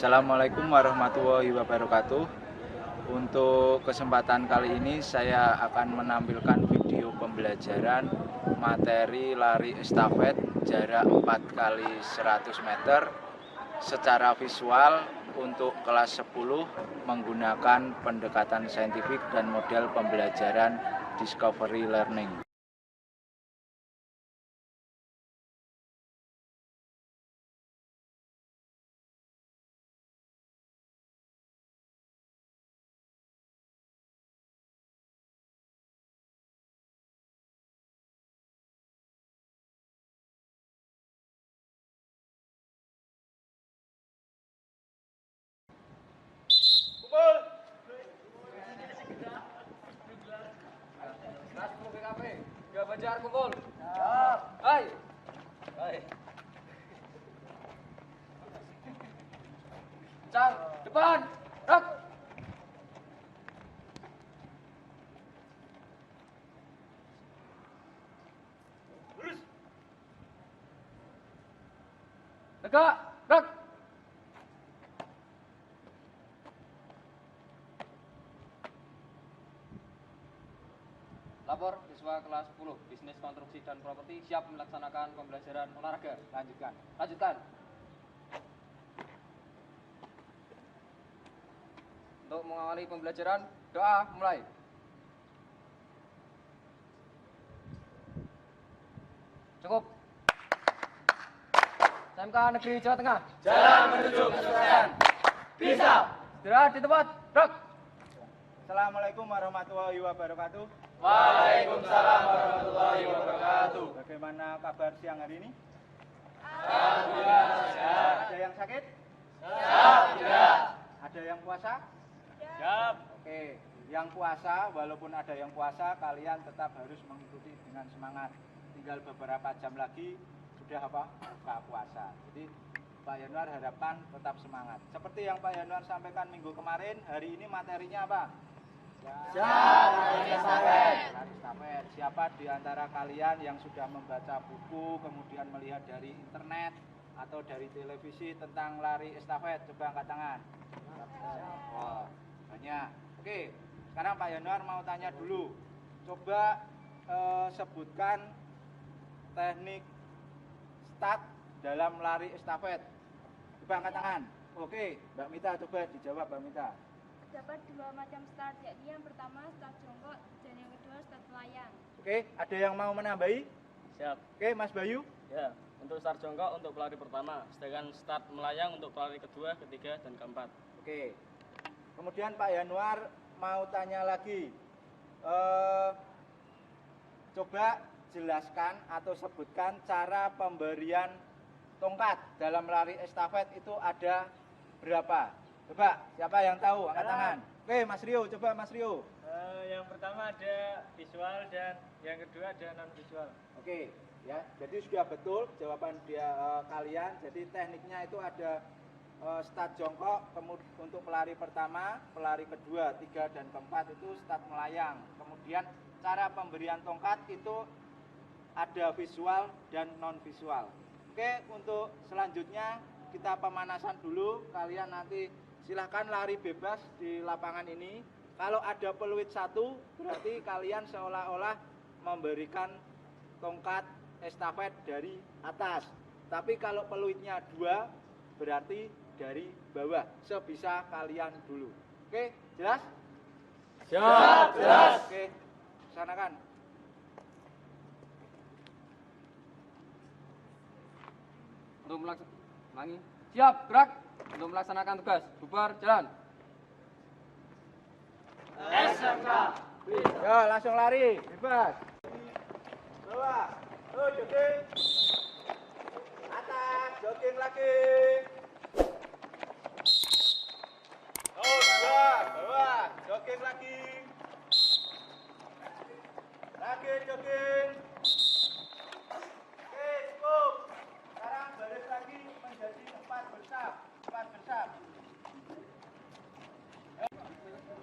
Assalamualaikum warahmatullahi wabarakatuh. Untuk kesempatan kali ini saya akan menampilkan video pembelajaran materi lari estafet jarak 4x100 meter secara visual untuk kelas 10 menggunakan pendekatan saintifik dan model pembelajaran Discovery Learning. Kejar kumpul. Hai. Hai. Cang, depan. Rak. Lurus. Tegak. Rak. Lapor siswa kelas 10 Bisnis Konstruksi dan Properti siap melaksanakan pembelajaran olahraga. Lanjutkan. Untuk mengawali pembelajaran, doa mulai. Cukup. SMK Negeri Jawa Tengah. Jalan menuju kesuksesan. Bisa. Istirahat di tempat. Rak. Assalamualaikum warahmatullahi wabarakatuh. Waalaikumsalam warahmatullahi wabarakatuh. Bagaimana kabar siang hari ini? Alhamdulillah sehat. Ada yang sakit? Siap, tidak. Ada yang puasa? Siap. Oke, yang puasa, walaupun ada yang puasa, kalian tetap harus mengikuti dengan semangat. Tinggal beberapa jam lagi sudah buka puasa. Jadi Pak Yanuar harapkan tetap semangat. Seperti yang Pak Yanuar sampaikan minggu kemarin, hari ini materinya apa? Lari estafet. Siapa di antara kalian yang sudah membaca buku, kemudian melihat dari internet atau dari televisi tentang lari estafet? Coba angkat tangan. Oh, banyak. Oke, sekarang Pak Yanuar mau tanya dulu. Coba sebutkan teknik start dalam lari estafet. Coba angkat tangan. Oke, Mbak Mita coba dijawab Mbak Mita. Terdapat dua macam start, yakni yang pertama start jongkok dan yang kedua start melayang. Oke, ada yang mau menambahi? Siap. Oke, Mas Bayu. Ya, untuk start jongkok untuk pelari pertama, sedangkan start melayang untuk pelari kedua, ketiga, dan keempat. Oke. Kemudian Pak Yanuar mau tanya lagi. Coba jelaskan atau sebutkan cara pemberian tongkat dalam lari estafet itu ada berapa? Coba, siapa yang tahu? Angkat tangan. Oke, Mas Rio, coba Mas Rio. Yang pertama ada visual dan yang kedua ada non visual. Oke, ya. Jadi sudah betul jawaban kalian. Jadi tekniknya itu ada start jongkok, kemudian untuk pelari pertama, pelari kedua, tiga dan keempat itu start melayang. Kemudian cara pemberian tongkat itu ada visual dan non visual. Oke, untuk selanjutnya kita pemanasan dulu. Kalian nanti silahkan lari bebas di lapangan ini. Kalau ada peluit satu, berarti kalian seolah-olah memberikan tongkat estafet dari atas. Tapi kalau peluitnya dua, berarti dari bawah. Sebisa kalian dulu. Oke, jelas? Siap, jelas. Oke, laksanakan. Untuk melaksanakan. Siap, gerak. Untuk melaksanakan tugas. Bubar, jalan. SMK. Yo, langsung lari, bebas. Bawah, jogging. Atas, jogging lagi. Bawah, jogging lagi. Lagi jogging. Oke, cukup. Sekarang baris lagi menjadi 4 bersab. 4 bersab.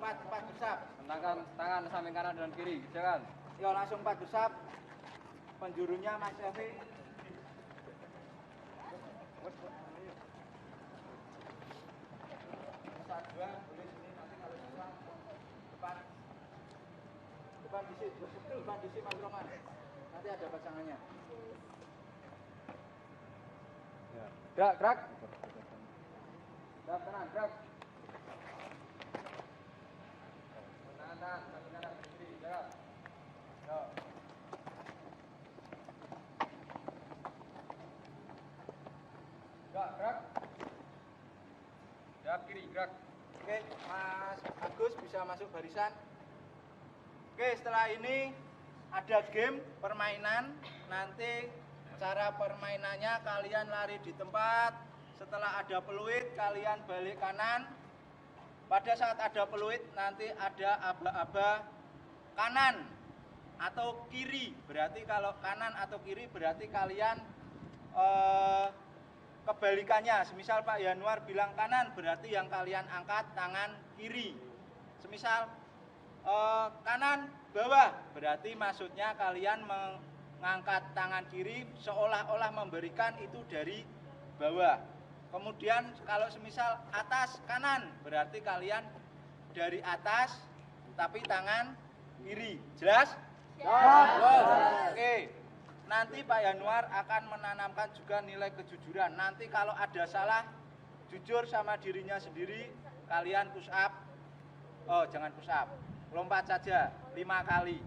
4 bersab. Tentangkan tangan samping kanan dan kiri. Jalan. Yo, langsung 4 bersab. Penjurunya Mas Evi. kondisi Mas Roman. Nanti ada pasangannya. Gerak, gerak. Gerak kanan, gerak. Kanan, kaki kanan, kiri, gerak. Yo. Gerak, gerak. Gerak kiri, gerak. Oke, Mas Agus bisa masuk barisan. Oke, setelah ini ada game permainan. Nanti cara permainannya kalian lari di tempat. Setelah ada peluit kalian balik kanan. Pada saat ada peluit nanti ada aba-aba kanan atau kiri. Berarti kalau kanan atau kiri berarti kalian kebalikannya. Semisal Pak Yanuar bilang kanan berarti yang kalian angkat tangan kiri. Semisal kanan bawah berarti maksudnya kalian mengangkat tangan kiri seolah-olah memberikan itu dari bawah. Kemudian kalau semisal atas kanan berarti kalian dari atas tapi tangan kiri. Jelas? Oke. Nanti Pak Yanuar akan menanamkan juga nilai kejujuran. Nanti kalau ada salah jujur sama dirinya sendiri, kalian push up. Oh, jangan push up. Lompat saja 5 kali.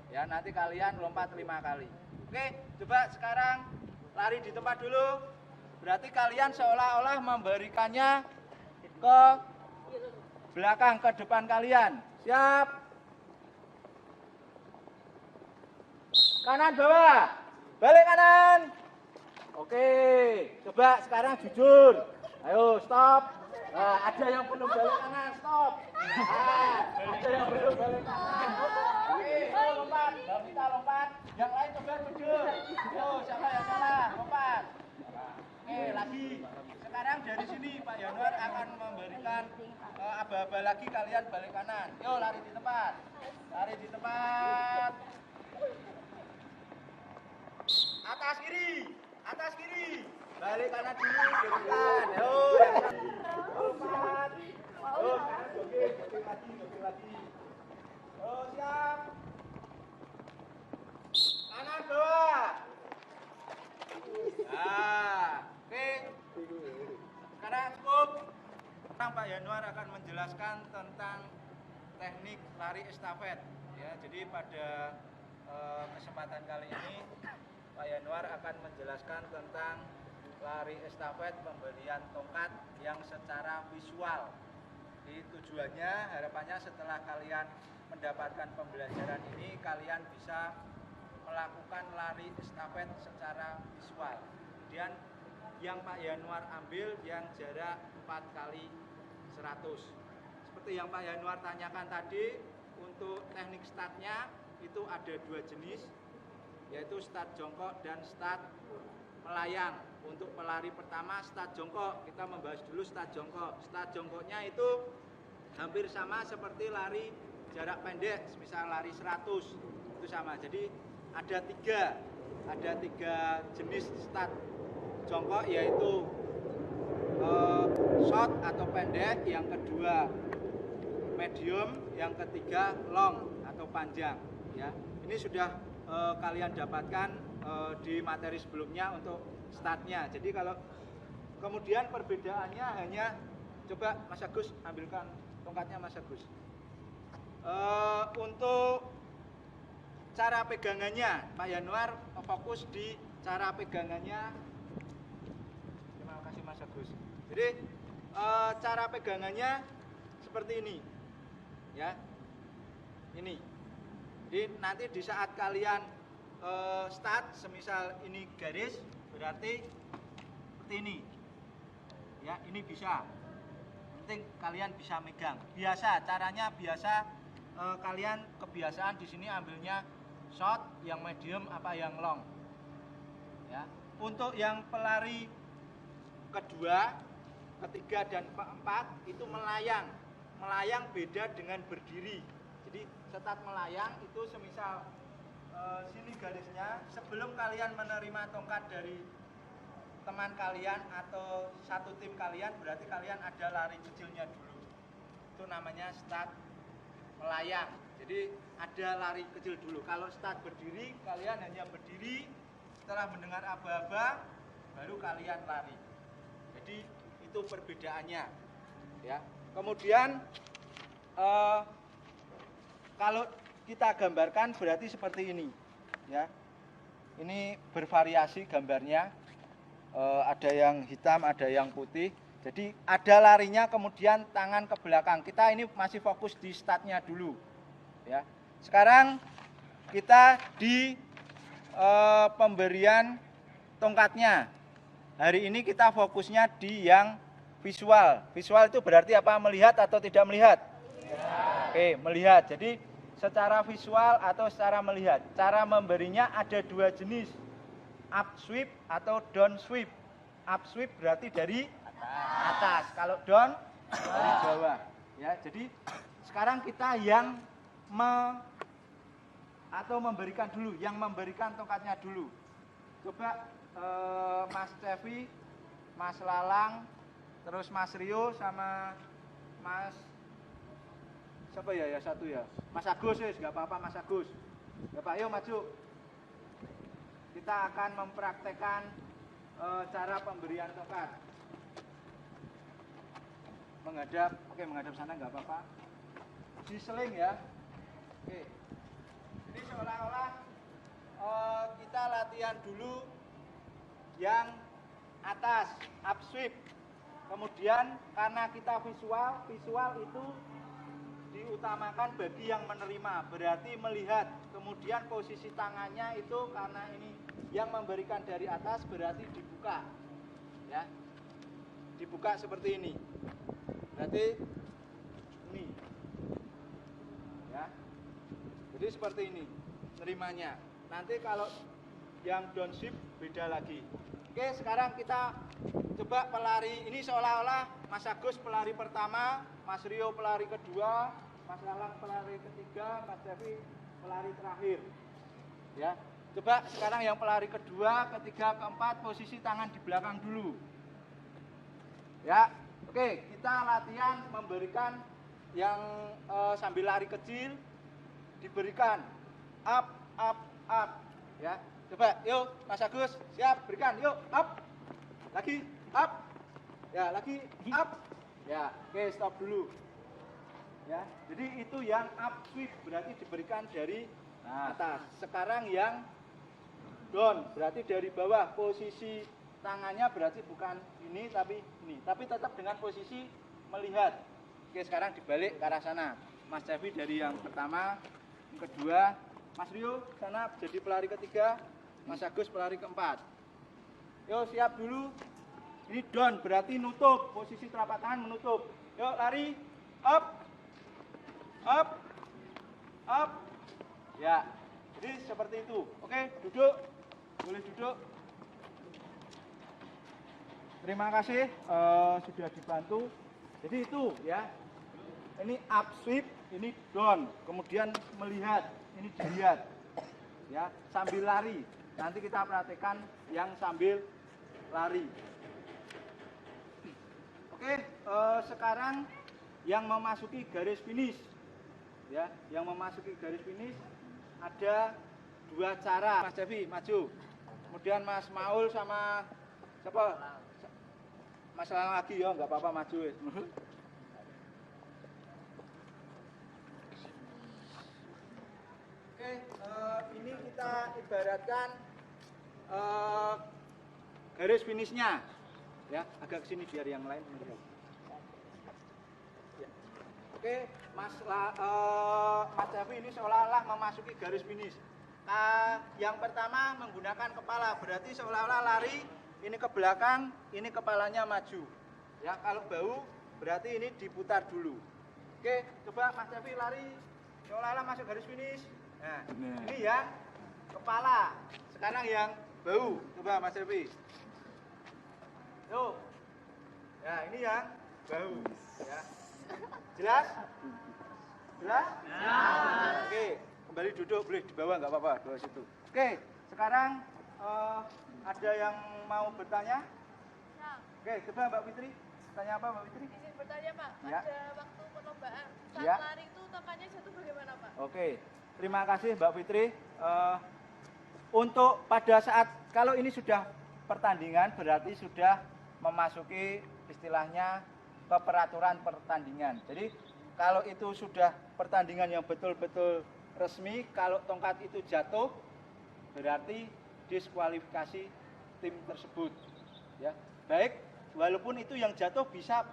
Ya, nanti kalian lompat 5 kali. Oke, coba sekarang lari di tempat dulu. Berarti kalian seolah-olah memberikannya ke belakang, ke depan kalian. Siap? Kanan bawah. Balik kanan. Oke, coba sekarang jujur. Ayo, stop. Nah, ada yang belum balik kanan, stop. Ada yang belum balik kanan. Oke, lompat. Mbak Vita lompat. Yang lain coba jujur. Yo, siapa yang salah? Lompat. Oke, lagi. Sekarang dari sini Pak Yanuar akan memberikan aba-aba lagi kalian balik kanan. Yo, lari di tempat. Lari di tempat. Atas kiri. Atas kiri. Balik kanan dulu, depan. Yo, lompat. Yo, kanan jogging lagi. Yo, siap. Kanan bawah. Nah, oke. Sekarang cukup. Sekarang Pak Yanuar akan menjelaskan tentang teknik lari estafet. Ya, jadi pada kesempatan kali ini Pak Yanuar akan menjelaskan tentang lari estafet pemberian tongkat yang secara visual. Di tujuannya, harapannya setelah kalian mendapatkan pembelajaran ini, kalian bisa melakukan lari estafet secara visual. Kemudian yang Pak Yanuar ambil yang jarak 4 kali 100. Seperti yang Pak Yanuar tanyakan tadi, untuk teknik startnya itu ada 2 jenis, yaitu start jongkok dan start melayang. Untuk pelari pertama start jongkok, kita membahas dulu start jongkok. Start jongkoknya itu hampir sama seperti lari jarak pendek, misal lari 100, itu sama. Jadi ada tiga jenis start jongkok, yaitu short atau pendek, yang kedua medium, yang ketiga long atau panjang. Ya, ini sudah kalian dapatkan di materi sebelumnya untuk startnya. Jadi kalau kemudian perbedaannya hanya, coba Mas Agus ambilkan tongkatnya Mas Agus. Untuk cara pegangannya, Pak Yanuar fokus di cara pegangannya. Terima kasih Mas Agus. Jadi cara pegangannya seperti ini, ya. Ini. Jadi nanti di saat kalian start, semisal ini garis, berarti seperti ini. Ya, ini bisa. Penting kalian bisa megang. Biasa, caranya biasa. Kalian kebiasaan di sini ambilnya short, yang medium apa yang long. Ya. Untuk yang pelari kedua, ketiga dan keempat itu melayang. Melayang beda dengan berdiri. Jadi start melayang itu semisal sini garisnya, sebelum kalian menerima tongkat dari teman kalian atau satu tim kalian, berarti kalian ada lari kecilnya dulu. Itu namanya start melayang. Jadi ada lari kecil dulu. Kalau start berdiri, kalian hanya berdiri. Setelah mendengar aba-aba, baru kalian lari. Jadi itu perbedaannya. Ya. Kemudian kalau kita gambarkan berarti seperti ini. Ya. Ini bervariasi gambarnya. Ada yang hitam, ada yang putih. Jadi ada larinya, kemudian tangan ke belakang. Kita ini masih fokus di startnya dulu. Ya. Sekarang kita di pemberian tongkatnya. Hari ini kita fokusnya di yang visual. Visual itu berarti apa? Melihat atau tidak melihat? Oke, melihat. Jadi secara visual atau secara melihat. Cara memberinya ada dua jenis. Up sweep atau down sweep. Up sweep berarti dari atas. Kalau down dari bawah. Ya, jadi sekarang kita yang memberikan dulu, yang memberikan tongkatnya dulu. Coba Mas Cevi, Mas Lalang, terus Mas Rio sama Mas siapa ya satu ya? Mas Agus ya, nggak apa-apa Mas Agus. Ya Pak, yuk maju. Kita akan mempraktekkan cara pemberian tongkat. Menghadap, oke menghadap sana nggak apa-apa. Diseling ya. Oke. Jadi seolah-olah kita latihan dulu yang atas, up sweep. Kemudian karena kita visual itu diutamakan bagi yang menerima, berarti melihat. Kemudian posisi tangannya itu karena ini yang memberikan dari atas berarti dibuka. Ya. Dibuka seperti ini. Berarti ini. Ya. Jadi seperti ini nerimanya. Nanti kalau yang down sweep beda lagi. Oke, sekarang kita coba pelari. Ini seolah-olah Mas Agus pelari pertama, Mas Rio pelari kedua, Mas Lalang pelari ketiga, Mas Cevi pelari terakhir. Ya. Coba sekarang yang pelari kedua, ketiga, keempat, posisi tangan di belakang dulu. Ya. Oke, kita latihan memberikan yang sambil lari kecil diberikan up, ya. Coba, yuk Mas Agus, siap, berikan, yuk, up, lagi, up, ya, lagi, up, ya, oke, stop dulu, ya. Jadi itu yang up sweep berarti diberikan dari atas. Sekarang yang down berarti dari bawah, posisi tangannya berarti bukan ini tapi ini, tapi tetap dengan posisi melihat. Oke, sekarang dibalik ke arah sana. Mas Cevi dari yang pertama, yang kedua, Mas Rio sana jadi pelari ketiga, Mas Agus pelari keempat. Yuk siap dulu. Ini down berarti nutup, posisi telapak tangan menutup. Yuk lari, up, up. Ya, jadi seperti itu. Oke, duduk, boleh duduk. Terima kasih sudah dibantu. Jadi itu ya. Ini up sweep, ini down, kemudian melihat, ini dilihat. Ya, sambil lari. Nanti kita praktekkan yang sambil lari. Oke, sekarang yang memasuki garis finish. Ya, yang memasuki garis finish ada dua cara. Mas Cevi maju. Kemudian Mas Maul sama siapa? Mas Lalang lagi ya, nggak apa-apa maju. Oke, ini kita ibaratkan garis finishnya, ya agak kesini biar yang lain melihat. Ya. Oke, Mas Cevi ini seolah-olah memasuki garis finish. Yang pertama menggunakan kepala, berarti seolah-olah lari ini ke belakang, ini kepalanya maju. Ya, kalau bau berarti ini diputar dulu. Oke, coba Mas Cevi lari seolah-olah masuk garis finish. Nah, ini yang kepala. Sekarang yang bau. Coba Mas Cevi. Yuk. Ya, ini yang bau. Ya. Jelas? Jelas? Ya. Oke, kembali duduk, boleh di bawah nggak apa-apa, bawah situ. Oke, sekarang ada yang mau bertanya? Oke, coba Mbak Fitri. bertanya apa Mbak Fitri? Izin bertanya Pak, Ya. pada waktu perlombaan saat Ya. lari itu tongkatnya jatuh bagaimana Pak? Oke, terima kasih Mbak Fitri. Untuk pada saat kalau ini sudah pertandingan berarti sudah memasuki istilahnya ke peraturan pertandingan. Jadi kalau itu sudah pertandingan yang betul-betul resmi, kalau tongkat itu jatuh berarti diskualifikasi tim tersebut. Ya, baik, walaupun itu yang jatuh bisa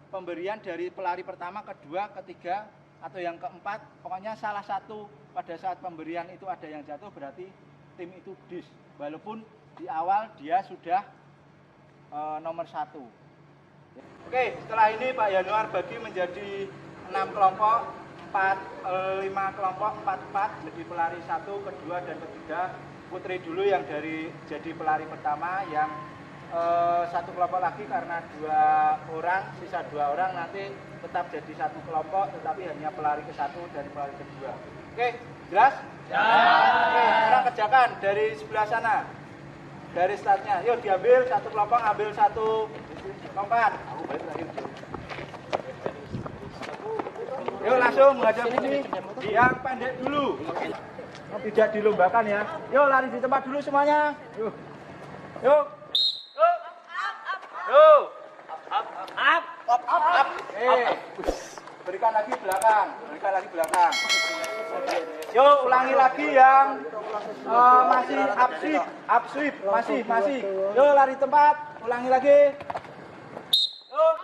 pemberian dari pelari pertama, kedua, ketiga, atau yang keempat, pokoknya salah satu pada saat pemberian itu ada yang jatuh berarti tim itu dis. Walaupun di awal dia sudah nomor 1. Oke, setelah ini Pak Yanuar bagi menjadi 6 kelompok, 5 kelompok, 4-4, jadi pelari 1, kedua, dan ketiga. Putri dulu yang jadi pelari pertama, yang 1 kelompok lagi karena 2 orang, sisa 2 orang nanti tetap jadi 1 kelompok, tetapi hanya pelari ke-1 dari pelari kedua. Oke, jelas? Ya. Oke, sekarang kerjakan dari sebelah sana, dari startnya. Yuk diambil 1 kelompok, ambil 1 tongkat. Yuk langsung menghadap ini, yang pendek dulu. Tidak dilombakan ya. Yuk lari di tempat dulu semuanya. Yuk. Yuk. Yuk. Up. Berikan lagi belakang. Yuk ulangi lagi yang masih up sweep, masih. Yuk lari tempat, ulangi lagi. Yuk.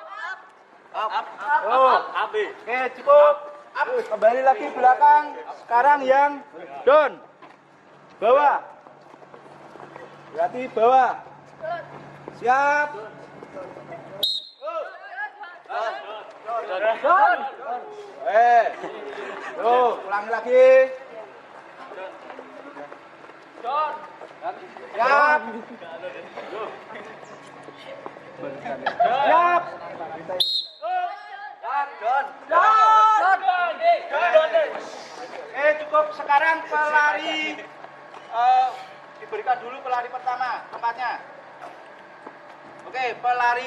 Oke, cukup. Kembali lagi belakang. Sekarang yang down. Bawah. Berarti bawah. Siap. Down. Tuh, ulangi lagi. Down. Siap. Siap. Cukup. Sekarang pelari diberikan dulu pelari pertama tempatnya. Oke, pelari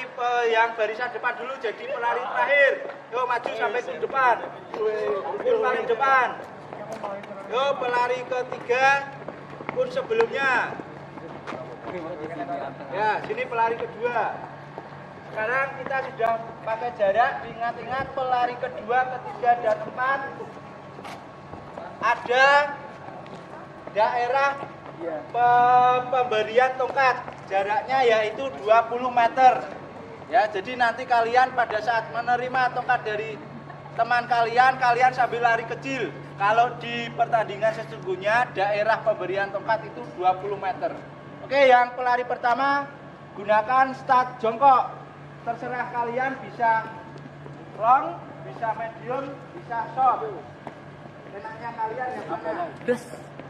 yang barisan depan dulu jadi pelari terakhir. Yuk maju sampai ke depan. Pun paling depan. Yuk pelari ketiga pun sebelumnya. Ya, sini pelari kedua. Sekarang kita sudah pakai jarak, ingat-ingat pelari kedua, ketiga, dan keempat ada daerah pemberian tongkat, jaraknya yaitu 20 meter. Ya, jadi nanti kalian pada saat menerima tongkat dari teman kalian sambil lari kecil. Kalau di pertandingan sesungguhnya daerah pemberian tongkat itu 20 meter. Oke, yang pelari pertama gunakan start jongkok. Terserah kalian bisa long, bisa medium, bisa short. Enaknya kalian yang mana?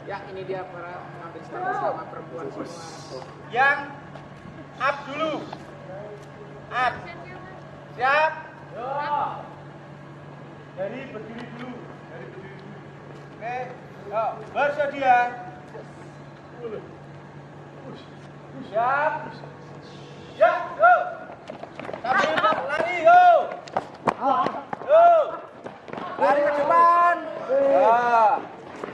Ya, ini dia para pengambil start sama perempuan semua. Yang up dulu. Up. Siap? Dari berdiri dulu. Oke, yuk, bersedia. Siap. Ya, yuk. Sambil lari, yuk. Yuk. Lari ke depan. Ya.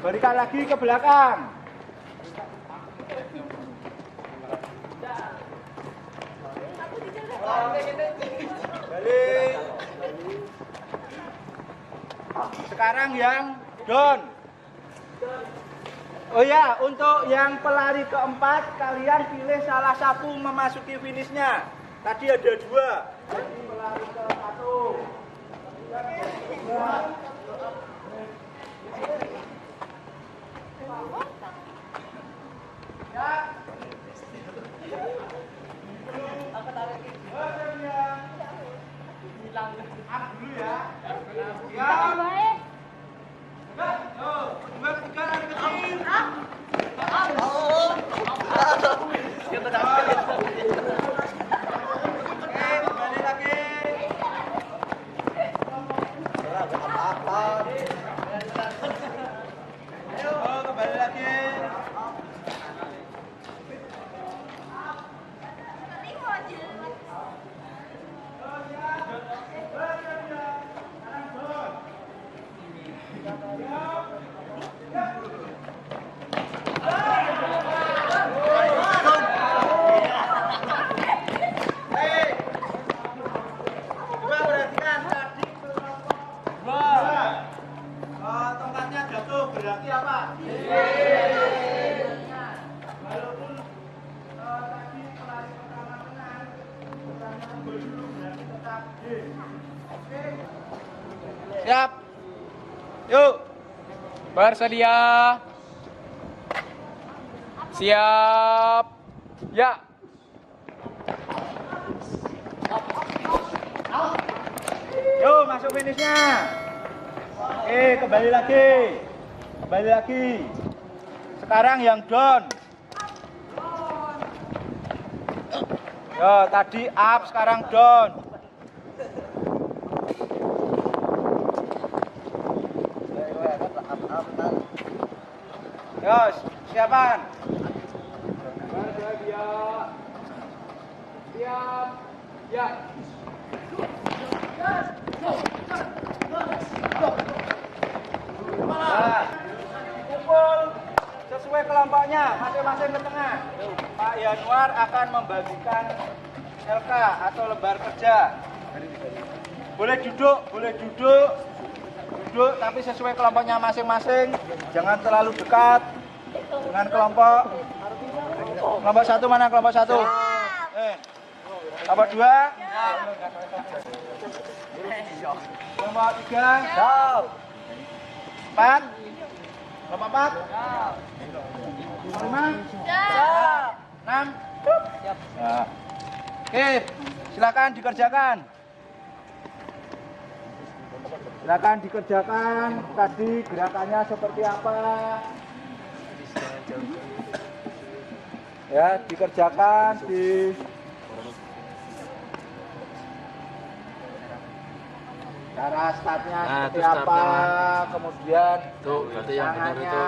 Berikan lagi ke belakang. Balik. Sekarang yang down. Oh ya, untuk yang pelari keempat, kalian pilih salah satu memasuki finishnya. Tadi ada 2. Jadi pelari ke-1. Ya. Up dulu ya. Ya. Baik. Tuh, 2, 3 lari kecil. Kembali lagi. Ayo, kembali lagi. Siap. Yuk. Bersedia. Siap. Ya. Yuk, masuk finishnya. Kembali lagi. Kembali lagi. Sekarang yang down. Yo, tadi up, sekarang down. Yo, siapan? Bersedia. Siap. Ya. Nah, kumpul sesuai kelompoknya, masing-masing ke tengah. Pak Yanuar akan membagikan LK atau lembar kerja. Boleh duduk, duduk, tapi sesuai kelompoknya masing-masing. Jangan terlalu dekat dengan kelompok. Kelompok satu mana kelompok satu? Kelompok dua? Kelompok tiga? Empat? Kelompok empat? Lima? Enam? Nah. Oke, silakan dikerjakan. Silakan dikerjakan. Tadi gerakannya seperti apa? Ya, dikerjakan di cara startnya seperti apa, kemudian tangannya,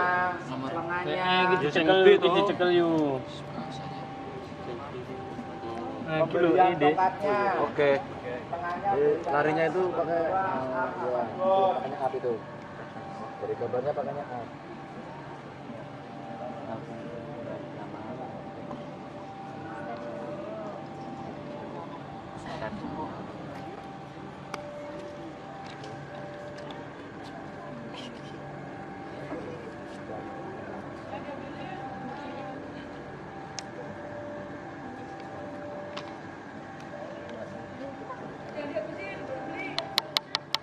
lengannya, dicekel yuk. pemberian tongkatnya. Oke. Tengahnya Larinya itu pakai pakainya up itu. Dari gambarnya pakainya up.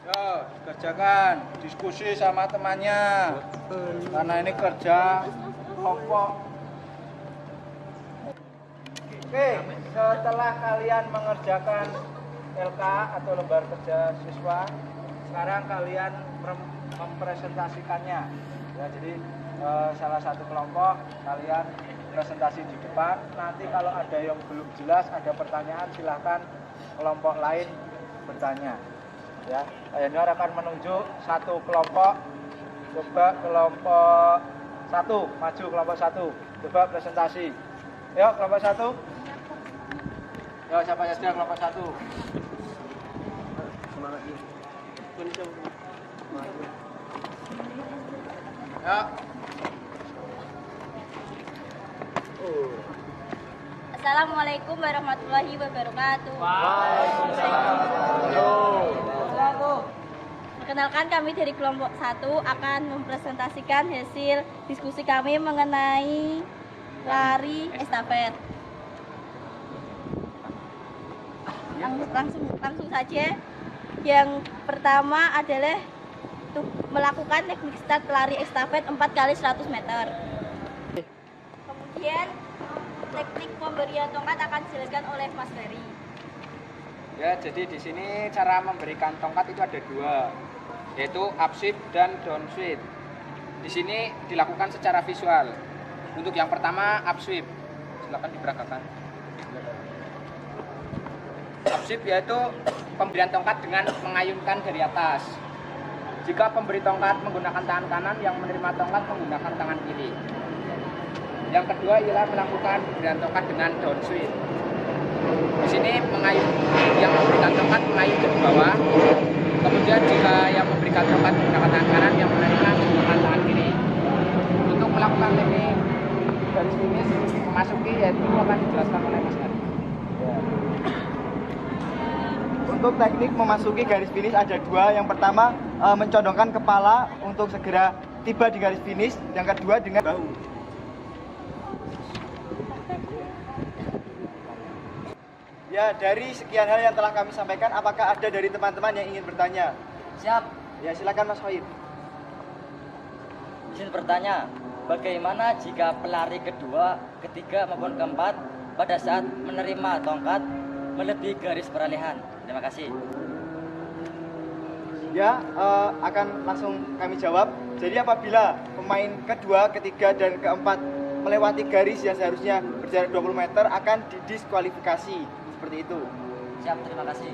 Yo, kerjakan, diskusi sama temannya. Karena ini kerja kelompok. Oke, setelah kalian mengerjakan LK atau lembar kerja siswa, sekarang kalian mempresentasikannya. Ya, jadi salah satu kelompok kalian presentasi di depan. Nanti kalau ada yang belum jelas, ada pertanyaan, silahkan kelompok lain bertanya. Ya, Pak Yanuar akan menunjuk satu kelompok. Coba kelompok satu, maju kelompok satu. Coba presentasi. Yuk, kelompok satu. Yuk, siapa saja kelompok satu. Yuk. Assalamualaikum warahmatullahi wabarakatuh. Perkenalkan, kami dari kelompok 1 akan mempresentasikan hasil diskusi kami mengenai lari estafet. Langsung saja. Yang pertama adalah melakukan teknik start lari estafet 4 kali 100 meter. Kemudian teknik pemberian tongkat akan dijelaskan oleh Mas Ferry. Ya, jadi di sini cara memberikan tongkat itu ada dua, yaitu upsweep dan downsweep. Di sini dilakukan secara visual. Untuk yang pertama upsweep, silakan diperagakan. Upsweep yaitu pemberian tongkat dengan mengayunkan dari atas. Jika pemberi tongkat menggunakan tangan kanan, yang menerima tongkat menggunakan tangan kiri. Yang kedua ialah melakukan pemberian tongkat dengan downsweep. Di sini yang memberikan tongkat mengayun ke bawah. Kemudian jika yang memberikan tongkat menggunakan tangan kanan, yang menerima menggunakan tangan kiri. Untuk melakukan teknik garis finish memasuki, yaitu akan dijelaskan oleh Mas Ari. Untuk teknik memasuki garis finish ada dua. Yang pertama mencondongkan kepala untuk segera tiba di garis finish. Yang kedua dengan bahu. Ya, dari sekian hal yang telah kami sampaikan, apakah ada dari teman-teman yang ingin bertanya? Siap. Ya silakan Mas Wahid. Izin bertanya, bagaimana jika pelari kedua, ketiga maupun keempat pada saat menerima tongkat melebihi garis peralihan? Terima kasih. Ya, akan langsung kami jawab. Jadi apabila pemain kedua, ketiga, dan keempat melewati garis yang seharusnya berjarak 20 meter akan didiskualifikasi. Seperti itu. Siap, terima kasih.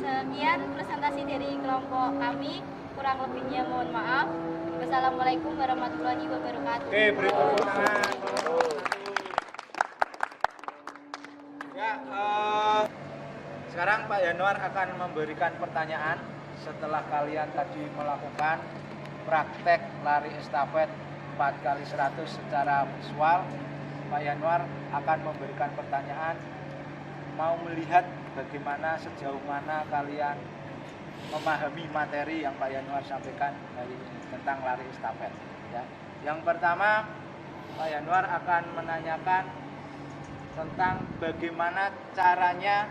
Sekian presentasi dari kelompok kami. Kurang lebihnya mohon maaf. Wassalamualaikum warahmatullahi wabarakatuh. Oke, beri tepuk tangan. Ya, sekarang Pak Yanuar akan memberikan pertanyaan setelah kalian tadi melakukan praktek lari estafet 4x100 secara visual. Pak Yanuar akan memberikan pertanyaan, mau melihat bagaimana sejauh mana kalian memahami materi yang Pak Yanuar sampaikan hari ini tentang lari estafet. Ya. Yang pertama, Pak Yanuar akan menanyakan tentang bagaimana caranya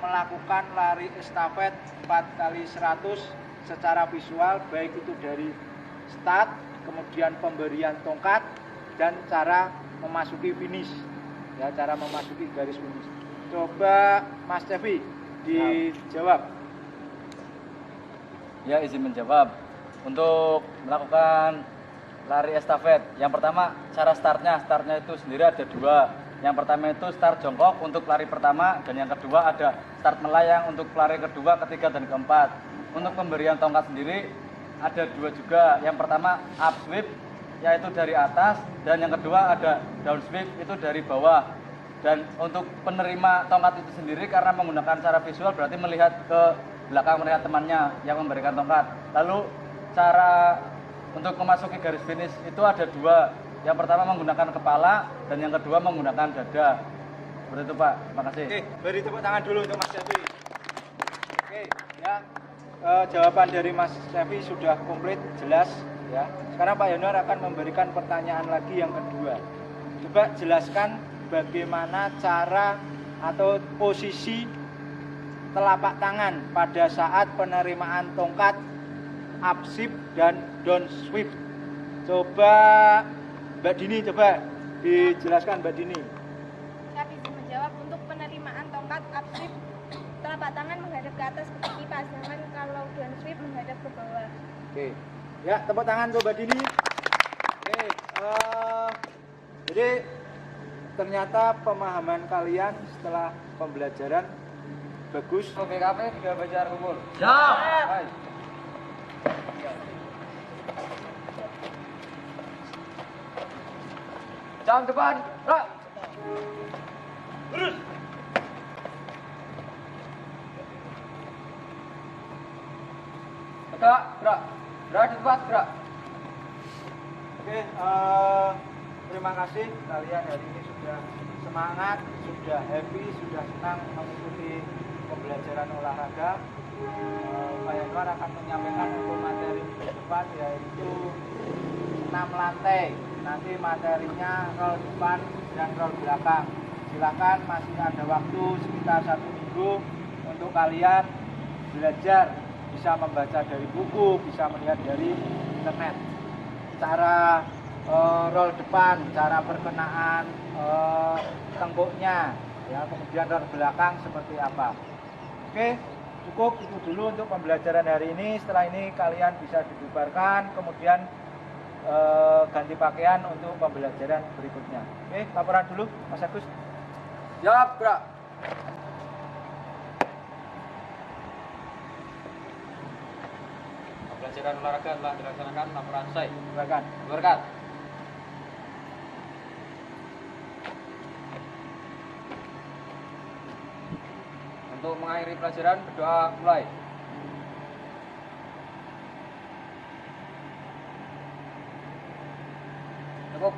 melakukan lari estafet 4x100 secara visual, baik itu dari start, kemudian pemberian tongkat, dan cara memasuki finish. Ya, cara memasuki garis finish. Coba Mas Cevi dijawab. Ya, izin menjawab. Untuk melakukan lari estafet, yang pertama cara startnya itu sendiri ada dua. Yang pertama itu start jongkok untuk lari pertama, dan yang kedua ada start melayang untuk lari kedua, ketiga, dan keempat. Untuk pemberian tongkat sendiri ada dua juga. Yang pertama up sweep, yaitu dari atas, dan yang kedua ada down sweep, itu dari bawah. Dan untuk penerima tongkat itu sendiri karena menggunakan cara visual berarti melihat ke belakang, melihat temannya yang memberikan tongkat. Lalu cara untuk memasuki garis finish itu ada dua. Yang pertama menggunakan kepala, dan yang kedua menggunakan dada. Seperti itu, Pak. Terima kasih. Oke, beri tepuk tangan dulu untuk Mas Cevi. Oke, ya. Jawaban dari Mas Cevi sudah komplit, jelas, ya. Sekarang Pak Yanuar akan memberikan pertanyaan lagi yang kedua. Coba jelaskan bagaimana cara atau posisi telapak tangan pada saat penerimaan tongkat up sweep dan down sweep. Coba Mbak Dini, coba dijelaskan Mbak Dini. Saya bisa menjawab. Untuk penerimaan tongkat up sweep, telapak tangan menghadap ke atas seperti kipas, sedangkan kalau down sweep menghadap ke bawah. Oke, ya, tepuk tangan untuk Mbak Dini. Oke, jadi ternyata pemahaman kalian setelah pembelajaran bagus. BKP 3 Banjar Kumpul. Siap. Baik. Jam depan, gerak. Lurus. Gerak, gerak. Gerak di tempat, gerak. Oke, terima kasih kalian hari ini sudah semangat, sudah happy, sudah senang mengikuti pembelajaran olahraga. Pak Yanuar akan menyampaikan untuk materi minggu depan, yaitu 6 lantai. Nanti materinya roll depan dan roll belakang. Silakan, masih ada waktu sekitar 1 minggu untuk kalian belajar, bisa membaca dari buku, bisa melihat dari internet. Cara roll depan, cara perkenaan tengkuknya, ya, kemudian roll belakang seperti apa. Oke, cukup itu dulu untuk pembelajaran hari ini. Setelah ini kalian bisa dibubarkan, kemudian ganti pakaian untuk pembelajaran berikutnya. Oke, laporan dulu Mas Agus. Siap, gerak. Pembelajaran olahraga telah dilaksanakan, laporan selesai. Silakan. Bubarkan. Untuk mengakhiri pelajaran, berdoa mulai. Cukup.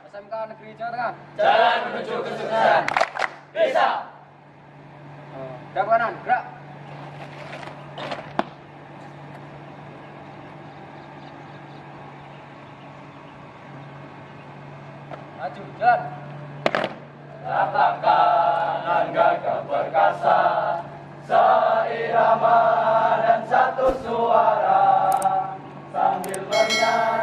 SMK Negeri Jawa Tengah. Jalan menuju kesuksesan. Bisa. Gerak kanan, gerak. Maju, jalan. Lapang kanan. dan gagah perkasa, seirama dan satu suara, sambil bernyanyi